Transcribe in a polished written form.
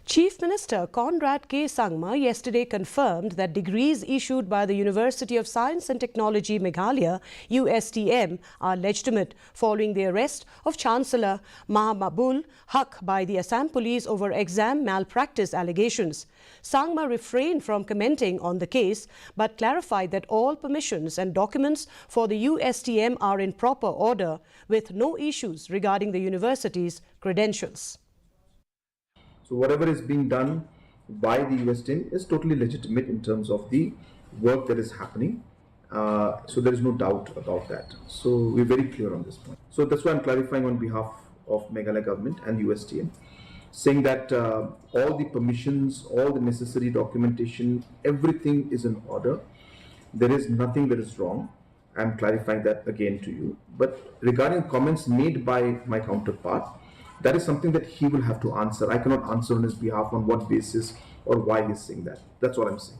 Chief Minister Conrad K. Sangma yesterday confirmed that degrees issued by the University of Science and Technology Meghalaya (Ustm) are legitimate following the arrest of Chancellor Mahabul Haq by the Assam police over exam malpractice allegations. Sangma refrained from commenting on the case but clarified that all permissions and documents for the Ustm are in proper order with no issues regarding the university's credentials. So whatever is being done by the Ustm is totally legitimate in terms of the work that is happening. So there is no doubt about that. So we're very clear on this point. So that's why I'm clarifying on behalf of Meghalaya government and Ustm, saying that all the permissions, all the necessary documentation, everything is in order. There is nothing that is wrong. I'm clarifying that again to you. But regarding comments made by my counterpart, that is something that he will have to answer. I cannot answer on his behalf on what basis or why he's saying that. That's what I'm saying.